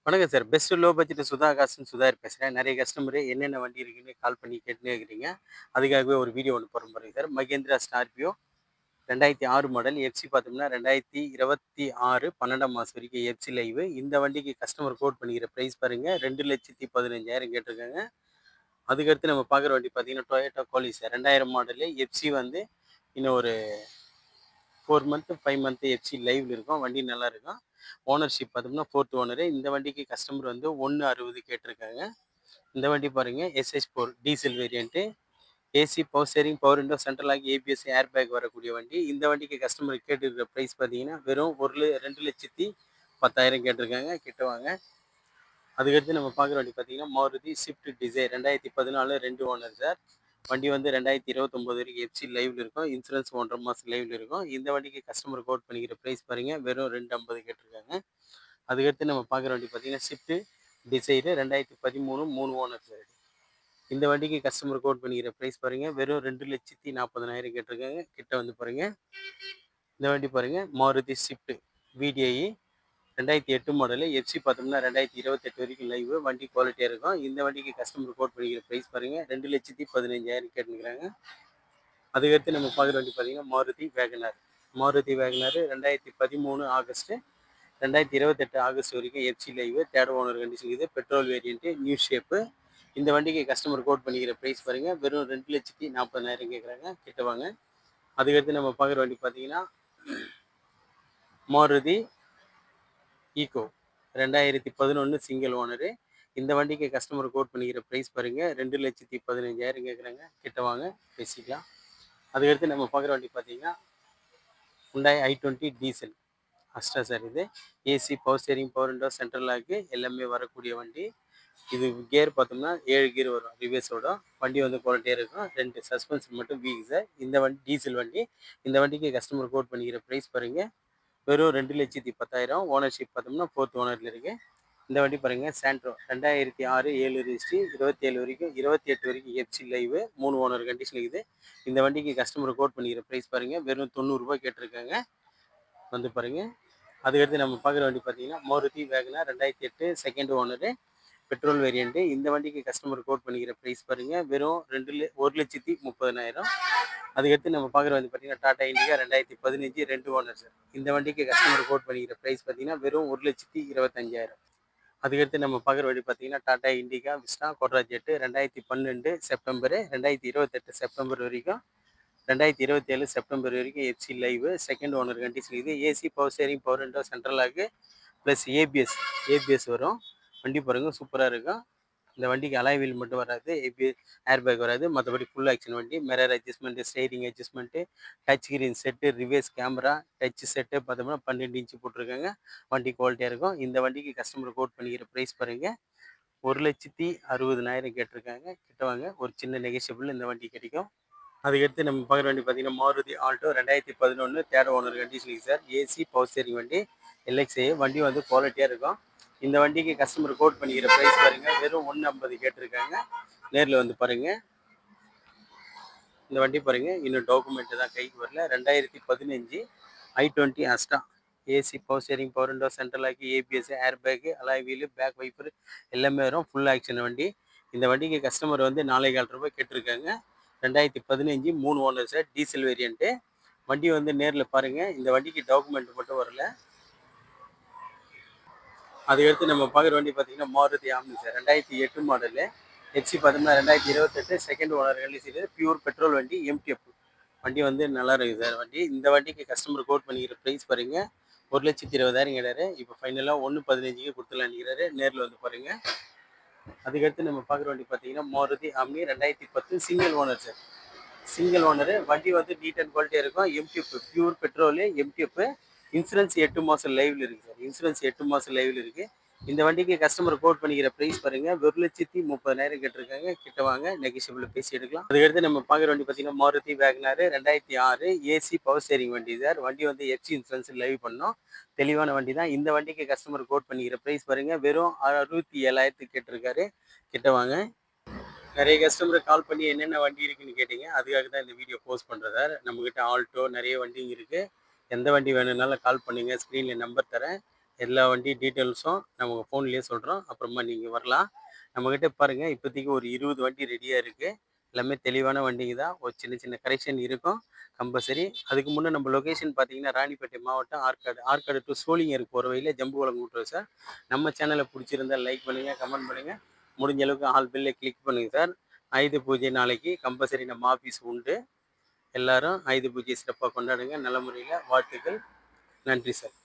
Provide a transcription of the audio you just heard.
வணக்கம் sir. Best low budget Sudhakar பேசுறேன். நெறைய கஸ்டமர் என்னென்ன வண்டி இருக்குன்னு கால் பண்ணி கேட்டுன்னே இருக்கிறீங்க. அதுக்காகவே ஒரு வீடியோ ஒண்ணு போடுறேன் பாருங்க sir. Mahindra Scorpio 2006 model. FC பார்த்தோம்னா 2026 12ஆம் மாசம் வரைக்கும் எஃப்சி லைவ். இந்த வண்டிக்கு கஸ்டமர் கோட் பண்ணிக்கிற பிரைஸ் பாருங்க 2,15,000 கேட்டிருக்காங்க. அதுக்கடுத்து நம்ம பார்க்குற வண்டி பார்த்தீங்கன்னா, டொயோட்டா கோலிஸ் 2000 மாடலு. எஃப்சி வந்து இன்னும் ஒரு 4 மந்த் 5 மந்த் எஃப்சி லைவ்ல இருக்கும். வண்டி நல்லா இருக்கும். ஓனர்ஷிப் பார்த்தோம்னா 4த் ஓனரு. இந்த வண்டிக்கு கஸ்டமர் வந்து 1,60 கேட்டிருக்காங்க. இந்த வண்டி பாருங்க SH4 diesel variant. AC, power steering, power window, central lock, ABS, air bag வரக்கூடிய வண்டி. இந்த வண்டிக்கு கஸ்டமர் கேட்டுருக்கிற ப்ரைஸ் பார்த்தீங்கன்னா வெறும் 2,10,000 கேட்டிருக்காங்க. கிட்ட வாங்க. அதுக்கடுத்து நம்ம பார்க்குற வண்டி பார்த்தீங்கன்னா Maruti Swift desire 2014 2 owner sir. வண்டி வந்து 2029 வரைக்கும் எஃப்சி லைவ்ல இருக்கும். இன்சூரன்ஸ் 1.5 மாதம் லைவ்ல இருக்கும். இந்த வண்டிக்கு கஸ்டமர் கோட் பண்ணிக்கிற ப்ரைஸ் பாருங்க வெறும் 2,50 கேட்டிருக்காங்க. அதுக்கடுத்து நம்ம பார்க்குற வண்டி பார்த்தீங்கன்னா ஸ்விஃப்ட் டிசைர் 2013 3 ஓனர் சார். இந்த வண்டிக்கு கஸ்டமர் கோட் பண்ணிக்கிற ப்ரைஸ் பாருங்க வெறும் 2,40,000 கேட்டிருக்காங்க. கிட்ட வந்து பாருங்க. இந்த வண்டி பாருங்க Maruti Swift VDI 2008 model. FC பார்த்தோம்னா 2028 வரைக்கும் லைவ். வண்டி குவாலிட்டியாக இருக்கும். இந்த வண்டிக்கு கஸ்டமர் கோட் பண்ணிக்கிற ப்ரைஸ் பாருங்க 2,15,000 கேட்டுருக்காங்க. அதுக்கடுத்து நம்ம பார்க்குற வண்டி பார்த்தீங்கன்னா Maruti Wagon R. Maruti Wagon R 2013 August 2028 August வரைக்கும் FC live. Third owner condition. இது பெட்ரோல் வேரியன்ட்டு நியூ ஷேப்பு. இந்த வண்டிக்கு கஸ்டமர் கோட் பண்ணிக்கிற ப்ரைஸ் பாருங்க வெறும் 2,40,000 கேட்குறாங்க. கிட்ட வாங்க. அதுக்கடுத்து நம்ம பார்க்குற வண்டி பார்த்தீங்கன்னா மாருதி ஈகோ 2011 சிங்கிள் ஓனரு. இந்த வண்டிக்கு கஸ்டமர் கோட் பண்ணிக்கிற ப்ரைஸ் பாருங்க 2,15,000 கேட்குறாங்க. கிட்ட வாங்க பேசிக்கலாம். அதுக்கடுத்து நம்ம பார்க்குற வண்டி பார்த்தீங்கன்னா Hyundai i20 diesel Asta sir. இது AC, power steering, power window, central lock எல்லாமே வரக்கூடிய வண்டி. இது கியர் பார்த்தோம்னா 7 கியர் வரும் ரிவேர்ஸோட. வண்டி வந்து குவாலிட்டியாக இருக்கும். 2 சஸ்பென்ஷன் மட்டும் வீக் சார். இந்த வண்டி டீசல் வண்டி. இந்த வண்டிக்கு கஸ்டமர் கோட் பண்ணிக்கிற ப்ரைஸ் பாருங்க வெறும் 2,10,000. ஓனர்ஷிப் பார்த்தோம்னா 4th ஓனரில் இருக்குது. இந்த வண்டி பாருங்கள் சாண்ட்ரோ 2006 7 ரிஜிஸ்ட்ரி 27 வரைக்கும் 28 வரைக்கும் எஃப்சி லைவ் 3 ஓனர் கண்டிஷன் இருக்குது. இந்த வண்டிக்கு கஸ்டமர் கோட் பண்ணிக்கிற ப்ரைஸ் பாருங்கள் வெறும் 90 கேட்டிருக்காங்க. வந்து பாருங்கள். அதுக்கடுத்து நம்ம பார்க்குற வண்டி பார்த்தீங்கன்னா Maruti Wagon R 2008 second owner petrol variant. இந்த வண்டிக்கு கஸ்டமர் கோட் பண்ணிக்கிற ப்ரைஸ் பாருங்கள் வெறும் 1,30,000. அதுக்கடுத்து நம்ம பார்க்குற வந்து பார்த்தீங்கன்னா டாடா இண்டிகா 2015 2 ஓனர் சார். இந்த வண்டிக்கு கஸ்டமர் கோட் பண்ணிக்கிற ப்ரைஸ் பார்த்தீங்கன்னா வெறும் 1,25,000. அதுக்கடுத்து நம்ம பார்க்குற வண்டி பார்த்தீங்கன்னா Tata Indica Vista Quadrajet 2012 September 2028 September வரைக்கும் 2027 செப்டம்பர் வரைக்கும் FC live. Second owner condition. இது AC, power steering, power window, central lock plus ABS வரும். வண்டி பாருங்கள் சூப்பராக இருக்கும். இந்த வண்டிக்கு அலாய் வீல் மட்டும் வராது. ஏர் பேக் வராது. மற்றபடி ஃபுல் ஆக்ஷன் வண்டி. Mirror adjustment, steering adjustment, touch screen set, reverse camera, touch set பார்த்தோம்னா 12 இன்ச்சு போட்டிருக்காங்க. வண்டி குவாலிட்டியாக இருக்கும். இந்த வண்டிக்கு கஸ்டமர் கோட் பண்ணிக்கிற ப்ரைஸ் பாருங்கள் 1,60,000 கேட்டிருக்காங்க. கிட்ட வாங்க. ஒரு சின்ன நெகோஷியபிள் இந்த வண்டி கிடைக்கும். அதுக்கடுத்து நம்ம பார்க்குற வண்டி பார்த்தீங்கன்னா Maruti Alto 2011 third owner condition sir. AC, power steering வண்டி, எல்எக்ஸ்ஐ வண்டி வந்து குவாலிட்டியாக இருக்கும். இந்த வண்டிக்கு கஸ்டமர் கோட் பண்ணிக்கிற ப்ரைஸ் பாருங்க வெறும் 1,50 கேட்டிருக்காங்க. நேரில் வந்து பாருங்க. இந்த வண்டி பாருங்க இன்னும் டாக்குமெண்ட் தான் கைக்கு வரல. 2015 i20 Asta. AC, power steering, power window, central lock, ABS, air bag, alloy wheel, back wiper எல்லாமே வரும். ஃபுல் ஆக்ஷன் வண்டி. இந்த வண்டிக்கு கஸ்டமர் வந்து 4,400 கேட்டிருக்காங்க. 2015 3 ஓனர் சார். Diesel variant. வண்டி வந்து நேரில் பாருங்கள். இந்த வண்டிக்கு டாக்குமெண்ட் மட்டும் வரல. அதுக்கடுத்து நம்ம பார்க்குற வண்டி பார்த்தீங்கன்னா Maruti omni sir 2008 model. FC பார்த்தோம்னா 2028 second owner condition. Pure petrol வண்டி எம்டிஎஃப் வண்டி வந்து நல்லா இருக்குது சார் வண்டி. இந்த வண்டிக்கு கஸ்டமர் கோட் பண்ணிக்கிற ப்ரைஸ் பாருங்க 1,20,000 கேட்டாரு. இப்போ ஃபைனலாக 1,15 கொடுத்துலாம் நிற்கிறாரு. நேரில் வந்து பாருங்க. அதுக்கடுத்து நம்ம பார்க்குற வண்டி பார்த்தீங்கன்னா Maruti omni 2010 single owner sir. Single owner. வண்டி வந்து நீட் அண்ட் குவாலிட்டியாக இருக்கும். MDF pure petrol MDF. Insurance 8 மாதம் லைவ்ல இருக்குது சார். இன்சூரன்ஸ் 8 மாதம் லைவ்ல இருக்குது. இந்த வண்டிக்கு கஸ்டமர் கோட் பண்ணிக்கிற ப்ரைஸ் பாருங்க 1,30,000 கேட்டிருக்காங்க. கிட்ட வாங்க நெகோஷியபிள் பேசி எடுக்கலாம். அதுக்கடுத்து நம்ம பார்க்குற வண்டி பார்த்தீங்கன்னா Maruti Wagon R 2006 AC, power steering வண்டி சார். வண்டி வந்து எஃப்சி இன்சூரன்ஸ் லைவ் பண்ணோம். தெளிவான வண்டி தான். இந்த வண்டிக்கு கஸ்டமர் கோட் பண்ணிக்கிற ப்ரைஸ் பாருங்க வெறும் 67,000 கேட்டிருக்காரு. கிட்ட வாங்க. நிறைய கஸ்டமர் கால் பண்ணி என்னென்ன வண்டி இருக்குன்னு கேட்டீங்க. அதுக்காக தான் இந்த வீடியோ போஸ்ட் பண்ணுறதா. நம்மக்கிட்ட ஆல்டோ நிறைய வண்டிங்க இருக்குது. எந்த வண்டி வேணும்னாலும் கால் பண்ணுங்கள். ஸ்க்ரீனில் நம்பர் தரேன். எல்லா வண்டி டீட்டெயில்ஸும் நம்ம ஃபோன்லேயே சொல்கிறோம். அப்புறமா நீங்கள் வரலாம். நம்மக்கிட்ட பாருங்கள், இப்போதைக்கு ஒரு 20 வண்டி ரெடியாக இருக்குது. எல்லாமே தெளிவான வண்டிங்க தான். ஒரு சின்ன சின்ன கரெக்ஷன் இருக்கும் கம்பல்சரி. அதுக்கு முன்னே நம்ம லொக்கேஷன் பார்த்தீங்கன்னா ராணிப்பேட்டை மாவட்டம் ஆற்காடு. ஆற்காடு டு சோளிங்கர் போகிற வழியில் ஜம்புவலம் கூட்டுறோம் சார். நம்ம சேனலை பிடிச்சிருந்தா லைக் பண்ணுங்கள், கமெண்ட் பண்ணுங்கள். முடிஞ்ச அளவுக்கு ஆல் பெல்லை கிளிக் பண்ணுங்கள் சார். ஆயுத பூஜை நாளைக்கு கம்பல்சரி நம்ம ஆஃபீஸ் உண்டு. எல்லாரும் ஆயுத பூஜை சிறப்பாக கொண்டாடுங்க. நல்ல முறையில் வாழ்த்துக்கள். நன்றி சார்.